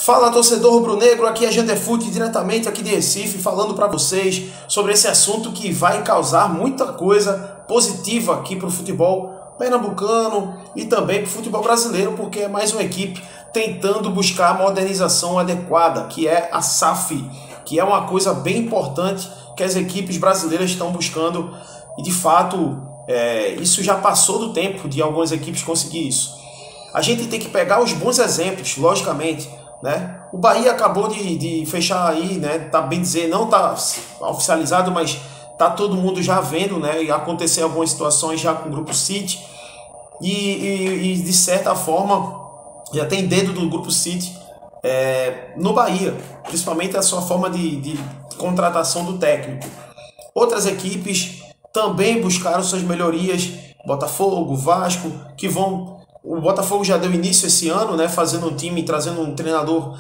Fala, torcedor rubro-negro, aqui é Janderfute, diretamente aqui de Recife, falando para vocês sobre esse assunto que vai causar muita coisa positiva aqui para o futebol pernambucano e também para o futebol brasileiro, porque é mais uma equipe tentando buscar a modernização adequada, que é a SAF, que é uma coisa bem importante que as equipes brasileiras estão buscando e, de fato, isso já passou do tempo de algumas equipes conseguir isso. A gente tem que pegar os bons exemplos, logicamente, né? O Bahia acabou de fechar aí, né? Tá bem dizer, não tá oficializado, mas tá todo mundo já vendo, né? E acontecer algumas situações já com o Grupo City e de certa forma já tem dedo do Grupo City no Bahia, principalmente a sua forma de contratação do técnico. Outras equipes também buscaram suas melhorias, Botafogo, Vasco, que vão... O Botafogo já deu início esse ano, né, fazendo um time, trazendo um treinador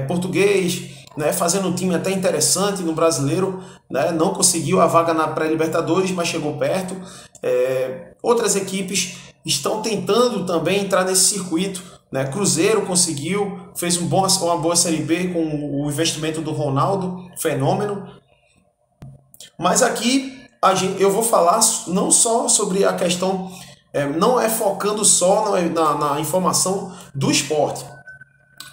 português, né, fazendo um time até interessante no brasileiro, né, não conseguiu a vaga na pré-Libertadores, mas chegou perto. Outras equipes estão tentando também entrar nesse circuito, né. Cruzeiro conseguiu, fez uma boa Série B com o investimento do Ronaldo, fenômeno. Mas aqui eu vou falar não só sobre a questão... não é focando só na informação do esporte,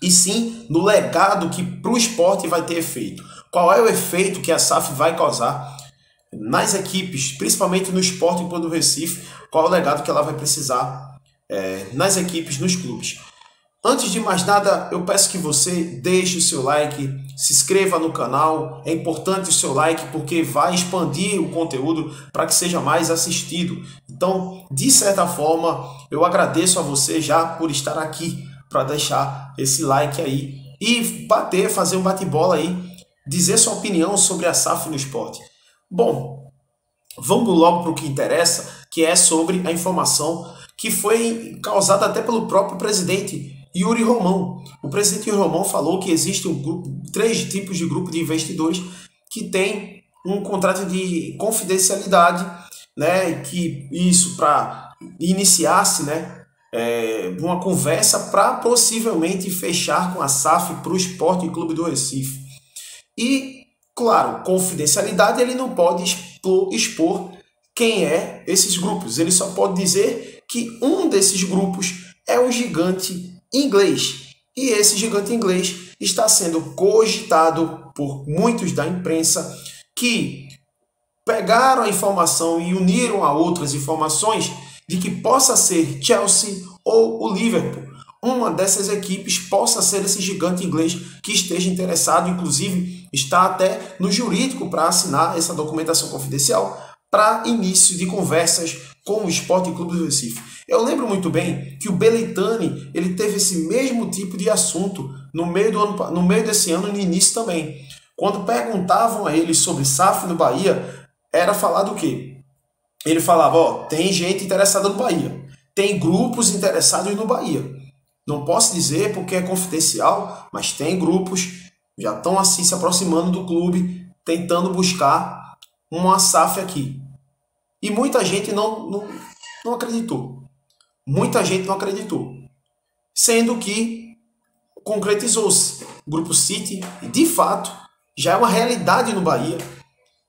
e sim no legado que para o esporte vai ter efeito. Qual é o efeito que a SAF vai causar nas equipes, principalmente no Sport Clube do Recife, qual é o legado que ela vai precisar nas equipes, nos clubes. Antes de mais nada, eu peço que você deixe o seu like, se inscreva no canal. É importante o seu like porque vai expandir o conteúdo para que seja mais assistido. Então, de certa forma, eu agradeço a você já por estar aqui para deixar esse like aí e fazer um bate-bola aí, dizer sua opinião sobre a SAF no esporte. Bom, vamos logo para o que interessa, que é sobre a informação que foi causada até pelo próprio presidente Yuri Romão. O presidente Yuri Romão falou que existe três tipos de grupo de investidores que tem um contrato de confidencialidade, né, que isso para iniciar-se, né, uma conversa para possivelmente fechar com a SAF para o Sport Clube do Recife. E, claro, confidencialidade, ele não pode expor quem é esses grupos. Ele só pode dizer que um desses grupos é um gigante inglês. E esse gigante inglês está sendo cogitado por muitos da imprensa que pegaram a informação e uniram a outras informações de que possa ser Chelsea ou o Liverpool. Uma dessas equipes possa ser esse gigante inglês que esteja interessado, inclusive está até no jurídico para assinar essa documentação confidencial para início de conversas com o Sport Clube do Recife. Eu lembro muito bem que o Belitani ele teve esse mesmo tipo de assunto no meio desse ano, no início também. Quando perguntavam a ele sobre SAF no Bahia, era falado o quê? Ele falava, tem gente interessada no Bahia, tem grupos interessados no Bahia. Não posso dizer porque é confidencial, mas tem grupos, já estão assim se aproximando do clube, tentando buscar uma SAF aqui. E muita gente não acreditou. Muita gente não acreditou. Sendo que concretizou-se. O Grupo City, de fato, já é uma realidade no Bahia.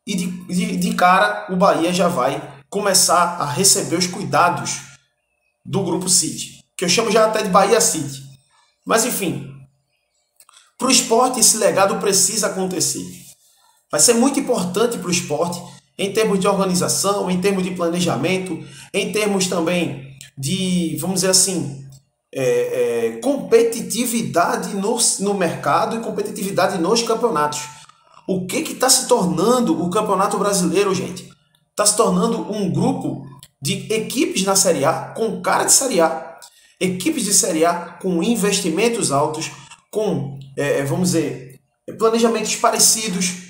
E de cara, o Bahia já vai começar a receber os cuidados do Grupo City. Que eu chamo já até de Bahia City. Mas, enfim, para o esporte, esse legado precisa acontecer. Vai ser muito importante para o esporte, em termos de organização, em termos de planejamento, em termos também de, vamos dizer assim, competitividade no mercado e competitividade nos campeonatos. O que está se tornando o Campeonato Brasileiro, gente? Está se tornando um grupo de equipes na Série A com cara de Série A. Equipes de Série A com investimentos altos, com, vamos dizer, planejamentos parecidos.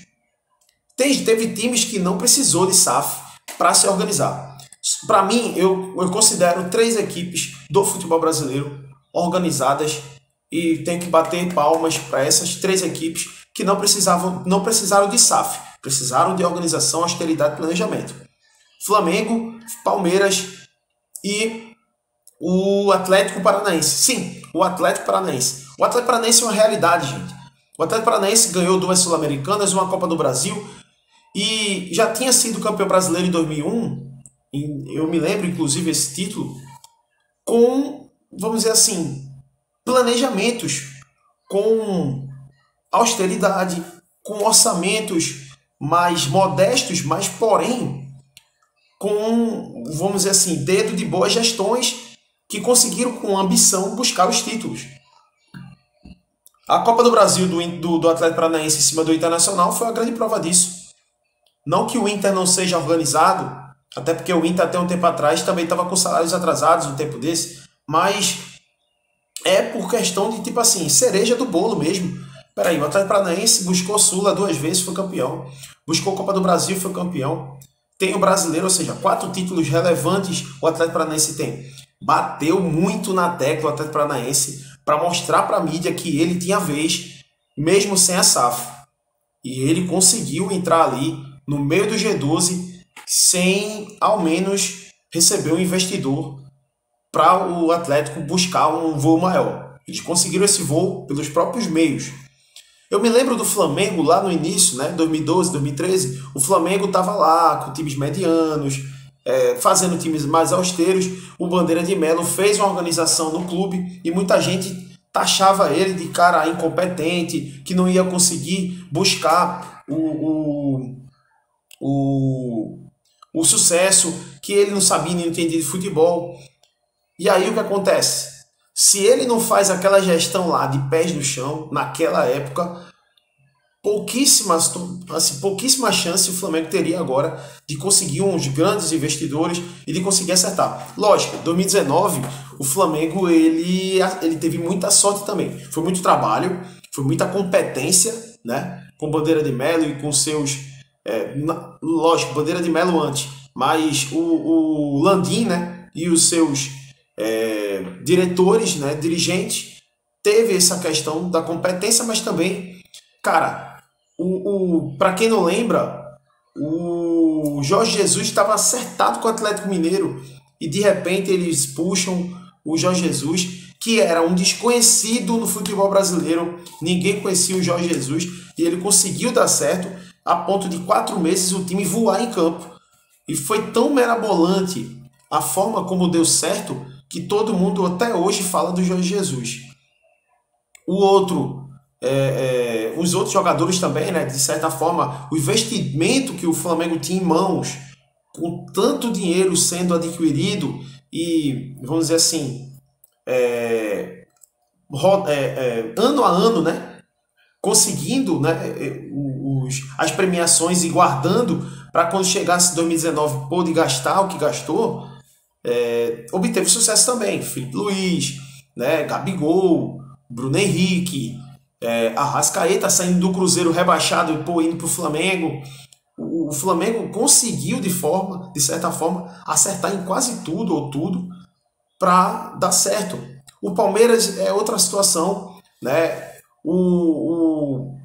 Teve times que não precisou de SAF para se organizar. Para mim, eu considero 3 equipes do futebol brasileiro organizadas e tenho que bater palmas para essas 3 equipes que não precisaram de SAF, precisaram de organização, austeridade e planejamento. Flamengo, Palmeiras e o Atlético Paranaense. Sim, o Atlético Paranaense. O Atlético Paranaense é uma realidade, gente. O Atlético Paranaense ganhou 2 Sul-Americanas, uma Copa do Brasil e já tinha sido campeão brasileiro em 2001. Eu me lembro, inclusive, esse título com, vamos dizer assim, planejamentos, com austeridade, com orçamentos mais modestos, mas porém com, vamos dizer assim, dedo de boas gestões que conseguiram com ambição buscar os títulos. A Copa do Brasil do Atlético Paranaense em cima do Internacional foi uma grande prova disso. Não que o Inter não seja organizado, até porque o Inter até um tempo atrás também estava com salários atrasados um tempo desse, mas é por questão de, tipo assim, cereja do bolo mesmo. Peraí, o Atlético Paranaense buscou Sula 2 vezes, foi campeão. Buscou Copa do Brasil, foi campeão. Tem o brasileiro, ou seja, 4 títulos relevantes o Atlético Paranaense tem. Bateu muito na tecla o Atlético Paranaense para mostrar para a mídia que ele tinha vez, mesmo sem a SAF. E ele conseguiu entrar ali no meio do G12 sem, ao menos, receber um investidor para o Atlético buscar um voo maior. Eles conseguiram esse voo pelos próprios meios. Eu me lembro do Flamengo lá no início, né, 2012, 2013, o Flamengo estava lá com times medianos, fazendo times mais austeros. O Bandeira de Melo fez uma organização no clube e muita gente taxava ele de cara incompetente, que não ia conseguir buscar o sucesso, que ele não sabia nem entendia de futebol. E aí o que acontece? Se ele não faz aquela gestão lá de pés no chão, naquela época, pouquíssima chance o Flamengo teria agora de conseguir uns grandes investidores e de conseguir acertar. Lógico, 2019 o Flamengo ele teve muita sorte também. Foi muito trabalho, foi muita competência, né? Com Bandeira de Melo e com seus... lógico, Bandeira de Melo antes, mas o Landim, né? E os seus diretores, né? Dirigentes, teve essa questão da competência, mas também, cara, para quem não lembra, o Jorge Jesus estava acertado com o Atlético Mineiro e de repente eles puxam o Jorge Jesus, que era um desconhecido no futebol brasileiro, ninguém conhecia o Jorge Jesus, e ele conseguiu dar certo a ponto de 4 meses o time voar em campo. E foi tão mirabolante a forma como deu certo que todo mundo até hoje fala do Jorge Jesus. Os outros jogadores também, né, de certa forma, o investimento que o Flamengo tinha em mãos, com tanto dinheiro sendo adquirido e, vamos dizer assim, ano a ano, né, conseguindo, né, as premiações e guardando para quando chegasse 2019 pôde gastar o que gastou, obteve sucesso também. Felipe Luiz, né, Gabigol, Bruno Henrique, Arrascaeta saindo do Cruzeiro rebaixado e indo para o Flamengo. O Flamengo conseguiu de certa forma acertar em quase tudo ou tudo para dar certo. O Palmeiras é outra situação, né? O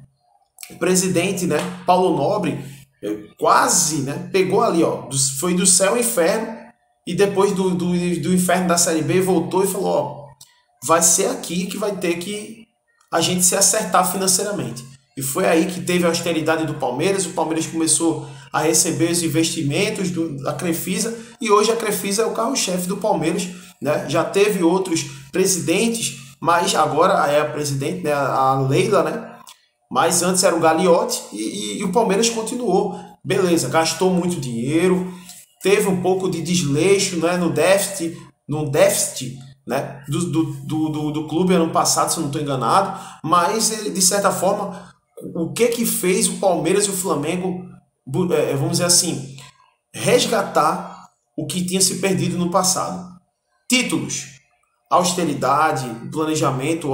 presidente, né, Paulo Nobre, quase, né, pegou ali, ó, foi do céu ao inferno, e depois do inferno da Série B voltou e falou, ó, vai ser aqui que vai ter que a gente se acertar financeiramente. E foi aí que teve a austeridade do Palmeiras. O Palmeiras começou a receber os investimentos da Crefisa, e hoje a Crefisa é o carro-chefe do Palmeiras, né? Já teve outros presidentes, mas agora é a presidente, né, a Leila, né? Mas antes era o Gagliotti, e o Palmeiras continuou. Beleza, gastou muito dinheiro, teve um pouco de desleixo, né, no déficit, né, do clube ano passado, se eu não estou enganado, mas ele, de certa forma, o que fez o Palmeiras e o Flamengo, vamos dizer assim, resgatar o que tinha se perdido no passado? Títulos, austeridade, planejamento,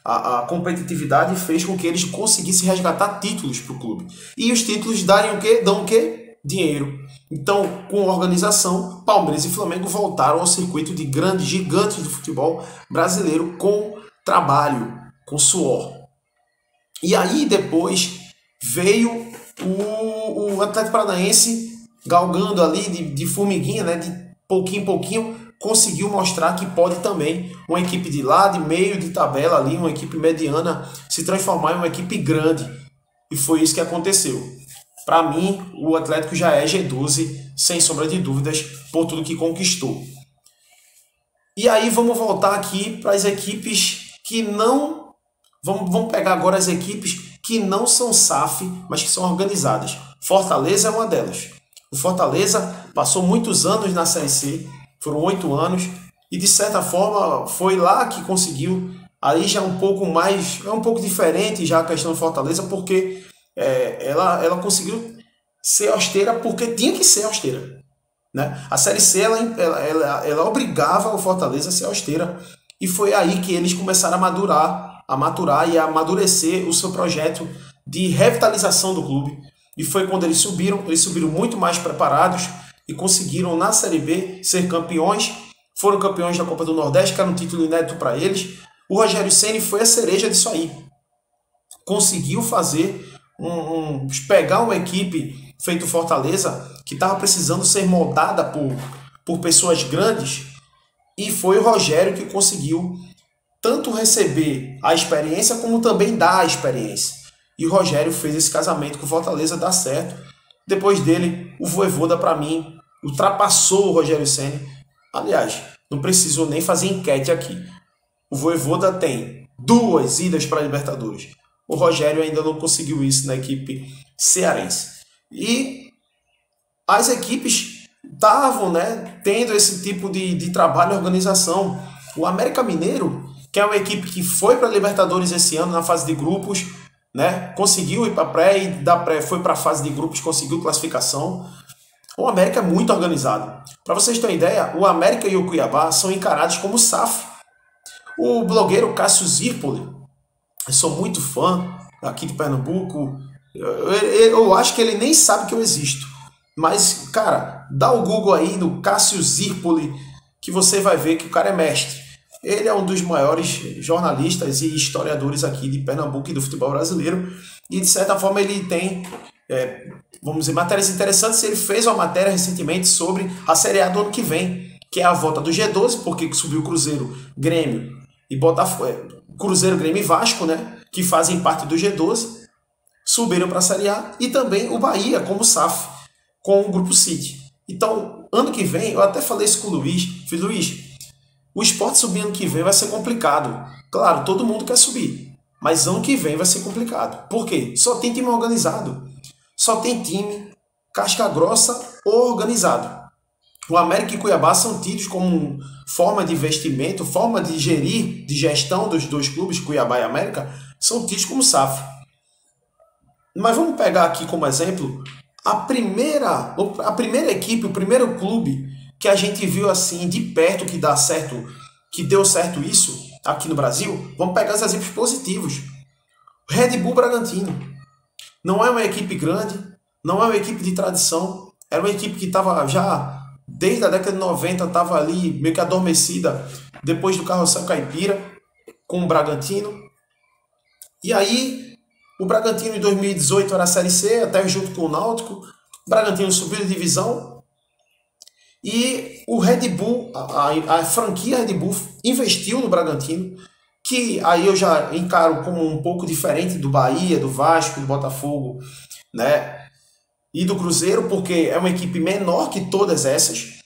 a competitividade fez com que eles conseguissem resgatar títulos para o clube. E os títulos dão o quê? Dinheiro. Então, com organização, Palmeiras e Flamengo voltaram ao circuito de grandes gigantes do futebol brasileiro com trabalho, com suor. E aí depois veio o Atlético Paranaense galgando ali de formiguinha, né, de pouquinho em pouquinho, conseguiu mostrar que pode também uma equipe de lá, de meio de tabela ali, uma equipe mediana, se transformar em uma equipe grande. E foi isso que aconteceu. Para mim, o Atlético já é G12, sem sombra de dúvidas, por tudo que conquistou. E aí vamos voltar aqui para as equipes que não... Vamos pegar agora as equipes que não são SAF, mas que são organizadas. Fortaleza é uma delas. O Fortaleza passou muitos anos na Série C, foram 8 anos, e de certa forma foi lá que conseguiu. Aí já é um pouco mais, é um pouco diferente já a questão do Fortaleza, porque ela conseguiu ser austera porque tinha que ser austera, né? A Série C ela obrigava o Fortaleza a ser austera, e foi aí que eles começaram a maturar e a amadurecer o seu projeto de revitalização do clube. E foi quando eles subiram muito mais preparados e conseguiram na Série B ser campeões. Foram campeões da Copa do Nordeste, que era um título inédito para eles. O Rogério Ceni foi a cereja disso aí. Conseguiu fazer pegar uma equipe feito Fortaleza, que estava precisando ser moldada por pessoas grandes, e foi o Rogério que conseguiu tanto receber a experiência como também dar a experiência. E o Rogério fez esse casamento com o Fortaleza dar certo. Depois dele, o Vojvoda, para mim, ultrapassou o Rogério Ceni. Aliás, não preciso nem fazer enquete aqui. O Vojvoda tem 2 idas para a Libertadores. O Rogério ainda não conseguiu isso na equipe cearense. E as equipes estavam, né, tendo esse tipo de trabalho e organização. O América Mineiro, que é uma equipe que foi para a Libertadores esse ano na fase de grupos, né, conseguiu ir para a pré e da pré foi para a fase de grupos, conseguiu classificação. O América é muito organizado. Para vocês terem ideia, o América e o Cuiabá são encarados como SAF. O blogueiro Cássio Zirpoli, eu sou muito fã aqui de Pernambuco, eu acho que ele nem sabe que eu existo. Mas, cara, dá o Google aí no Cássio Zirpoli, que você vai ver que o cara é mestre. Ele é um dos maiores jornalistas e historiadores aqui de Pernambuco e do futebol brasileiro. E, de certa forma, ele tem, vamos dizer, matérias interessantes. Ele fez uma matéria recentemente sobre a Série A do ano que vem, que é a volta do G12, porque subiu o Cruzeiro, Grêmio e Botafogo. Cruzeiro, Grêmio e Vasco, né, que fazem parte do G12, subiram para a Série A. E também o Bahia, como SAF, com o Grupo City. Então, ano que vem, eu até falei isso com o Luiz. Falei, Luiz, o Sport subir ano que vem vai ser complicado. Claro, todo mundo quer subir, mas ano que vem vai ser complicado. Por quê? Só tem time organizado. Só tem time casca grossa ou organizado. O América e Cuiabá são tidos como forma de investimento, forma de gerir, de gestão dos dois clubes, Cuiabá e América, são tidos como SAF. Mas vamos pegar aqui como exemplo a primeira equipe, o primeiro clube que a gente viu assim de perto que dá certo, que deu certo isso aqui no Brasil. Vamos pegar os exemplos positivos. Red Bull Bragantino. Não é uma equipe grande, não é uma equipe de tradição, era uma equipe que estava já desde a década de 90, estava ali meio que adormecida depois do Carrossel Caipira com o Bragantino. E aí o Bragantino em 2018 era a Série C, até junto com o Náutico. O Bragantino subiu de divisão. E o Red Bull, a franquia Red Bull investiu no Bragantino, que aí eu já encaro como um pouco diferente do Bahia, do Vasco, do Botafogo, né, e do Cruzeiro, porque é uma equipe menor que todas essas,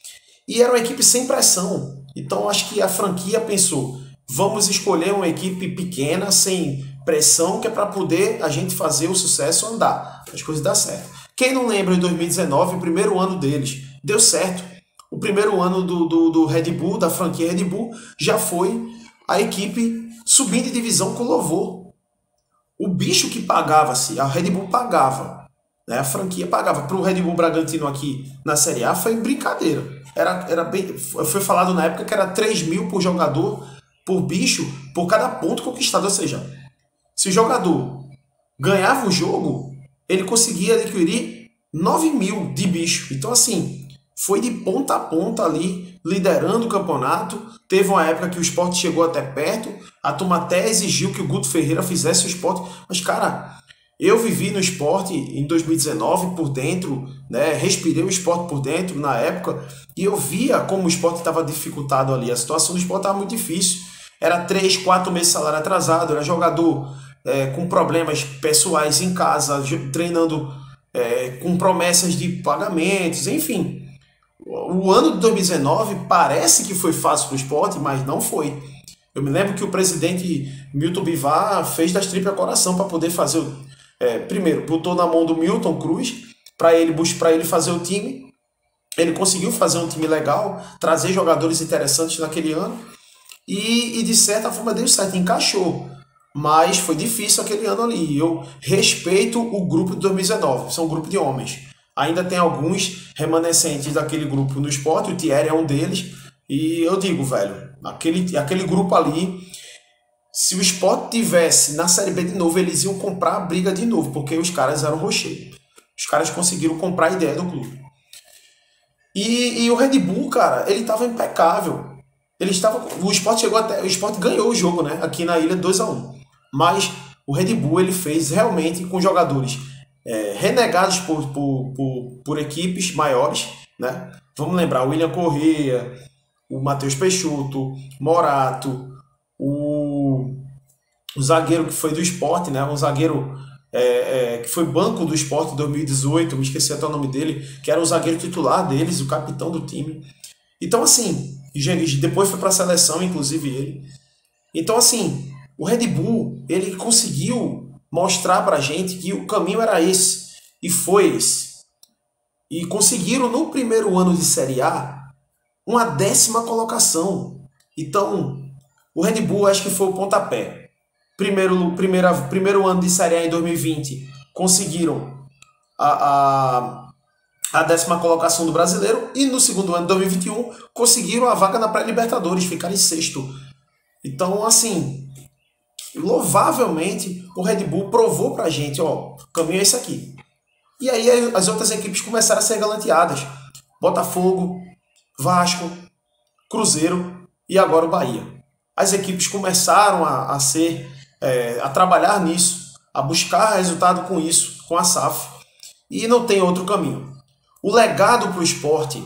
e era uma equipe sem pressão. Então acho que a franquia pensou, vamos escolher uma equipe pequena, sem pressão, que é para poder a gente fazer o sucesso andar, as coisas dar certo. Quem não lembra de 2019, o primeiro ano deles, deu certo. O primeiro ano do Red Bull, da franquia Red Bull, já foi a equipe subindo de divisão com louvor. O bicho que pagava-se, a Red Bull pagava, né? A franquia pagava. Para o Red Bull Bragantino aqui na Série A foi brincadeira. Foi falado na época que era 3 mil por jogador, por bicho, por cada ponto conquistado. Ou seja, se o jogador ganhava o jogo, ele conseguia adquirir 9 mil de bicho. Então, assim, foi de ponta a ponta ali, liderando o campeonato. Teve uma época que o Sport chegou até perto, a turma até exigiu que o Guto Ferreira fizesse o Sport. Mas, cara, Eu vivi no esporte em 2019 por dentro, né? Respirei o esporte por dentro na época e eu via como o esporte estava dificultado ali. A situação do esporte estava muito difícil. Era 3, 4 meses de salário atrasado, era jogador com problemas pessoais em casa, treinando com promessas de pagamentos, enfim. O ano de 2019 parece que foi fácil para o esporte, mas não foi. Eu me lembro que o presidente Milton Bivar fez das tripas coração para poder fazer primeiro, botou na mão do Milton Cruz para ele fazer o time. Ele conseguiu fazer um time legal, trazer jogadores interessantes naquele ano e de certa forma deu certo, encaixou. Mas foi difícil aquele ano ali. Eu respeito o grupo de 2019, são um grupo de homens. Ainda tem alguns remanescentes daquele grupo no esporte, o Thierry é um deles. E eu digo, velho, aquele grupo ali, se o Sport tivesse na Série B de novo, eles iam comprar a briga de novo, porque os caras eram rochedos. Os caras conseguiram comprar a ideia do clube. E o Red Bull, cara, ele estava impecável. O Sport chegou até. O Sport ganhou o jogo, né? Aqui na ilha 2-1. Mas o Red Bull ele fez realmente com jogadores renegados por equipes maiores, né? Vamos lembrar, o William Correa, o Matheus Peixoto, Morato, o zagueiro que foi do Sport, né? Um zagueiro que foi banco do Sport em 2018, me esqueci até o nome dele, que era o zagueiro titular deles, o capitão do time. Então, assim, depois foi para a seleção, inclusive ele. Então, assim, o Red Bull, ele conseguiu mostrar pra gente que o caminho era esse, e foi esse. E conseguiram, no primeiro ano de Série A, uma 10ª colocação. Então, o Red Bull acho que foi o pontapé. Primeiro ano de Série A em 2020, conseguiram a 10ª colocação do Brasileiro, e no segundo ano de 2021, conseguiram a vaga na pré-Libertadores, ficaram em sexto. Então, assim, louvavelmente, o Red Bull provou pra gente, ó, o caminho é esse aqui. E aí as outras equipes começaram a ser galanteadas. Botafogo, Vasco, Cruzeiro e agora o Bahia. As equipes começaram a trabalhar nisso, a buscar resultado com isso, com a SAF. E não tem outro caminho. O legado para o esporte,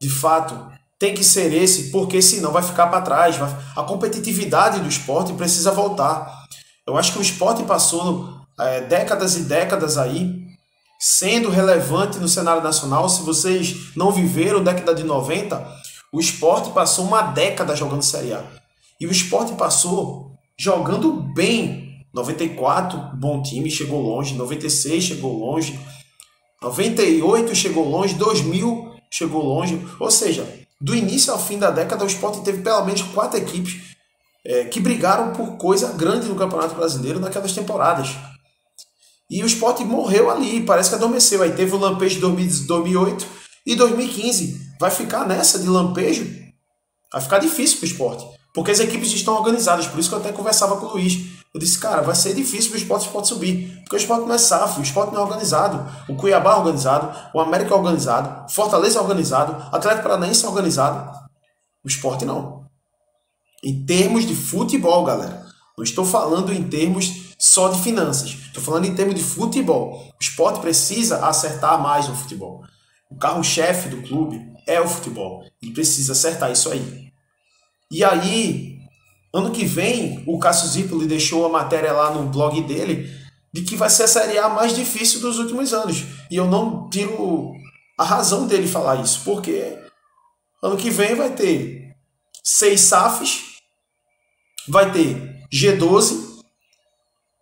de fato, tem que ser esse, porque senão vai ficar para trás. A competitividade do esporte precisa voltar. Eu acho que o esporte passou décadas e décadas aí sendo relevante no cenário nacional. Se vocês não viveram a década de 90, o esporte passou uma década jogando Série A. E o esporte passou jogando bem. 94, bom time, chegou longe. 96 chegou longe. 98 chegou longe. 2000 chegou longe. Ou seja, do início ao fim da década, o esporte teve pelo menos 4 equipes que brigaram por coisa grande no Campeonato Brasileiro naquelas temporadas. E o esporte morreu ali, parece que adormeceu. Aí teve o lampejo de 2008 e 2015. Vai ficar nessa de lampejo? Vai ficar difícil para o esporte, porque as equipes estão organizadas. Por isso que eu até conversava com o Luiz. Eu disse, cara, vai ser difícil para o esporte subir, porque o esporte não é SAF, o esporte não é organizado. O Cuiabá é organizado, o América é organizado, Fortaleza é organizado, Atlético Paranaense é organizado. O esporte não. Em termos de futebol, galera. Não estou falando em termos só de finanças. Estou falando em termos de futebol. O esporte precisa acertar mais no futebol. O carro-chefe do clube é o futebol. E precisa acertar isso aí. E aí, ano que vem, o Cássio Zirpoli deixou a matéria lá no blog dele de que vai ser a Série A mais difícil dos últimos anos. E eu não tiro a razão dele falar isso. Porque ano que vem vai ter 6 SAFs, vai ter G12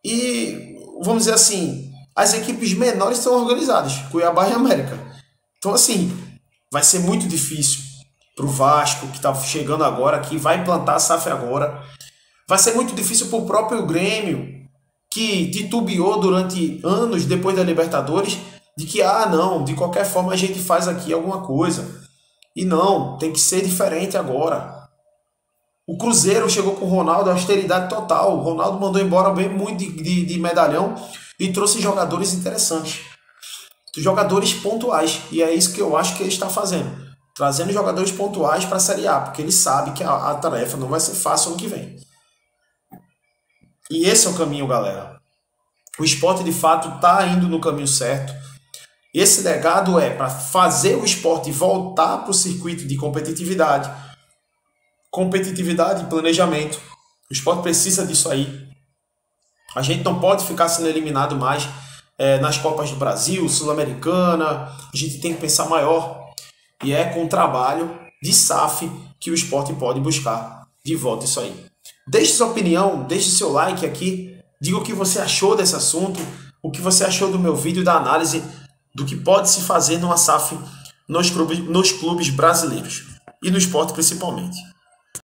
e, vamos dizer assim, as equipes menores estão organizadas, Cuiabá e América. Então, assim, vai ser muito difícil para o Vasco, que está chegando agora, que vai implantar a SAF agora. Vai ser muito difícil para o próprio Grêmio, que titubeou durante anos depois da Libertadores, de que, não, de qualquer forma a gente faz aqui alguma coisa. E não, tem que ser diferente agora. O Cruzeiro chegou com o Ronaldo, austeridade total. O Ronaldo mandou embora bem muito de medalhão e trouxe jogadores interessantes. Jogadores pontuais. E é isso que eu acho que ele está fazendo. Trazendo jogadores pontuais para a Série A, porque ele sabe que a tarefa não vai ser fácil ano que vem. E esse é o caminho, galera. O esporte de fato está indo no caminho certo. Esse legado é para fazer o esporte voltar para o circuito de competitividade e planejamento. O esporte precisa disso aí. A gente não pode ficar sendo eliminado mais nas Copas do Brasil, Sul-Americana. A gente tem que pensar maior. E é com o trabalho de SAF que o esporte pode buscar de volta isso aí. Deixe sua opinião, deixe seu like aqui. Diga o que você achou desse assunto, o que você achou do meu vídeo da análise do que pode se fazer numa SAF nos clubes brasileiros e no esporte principalmente.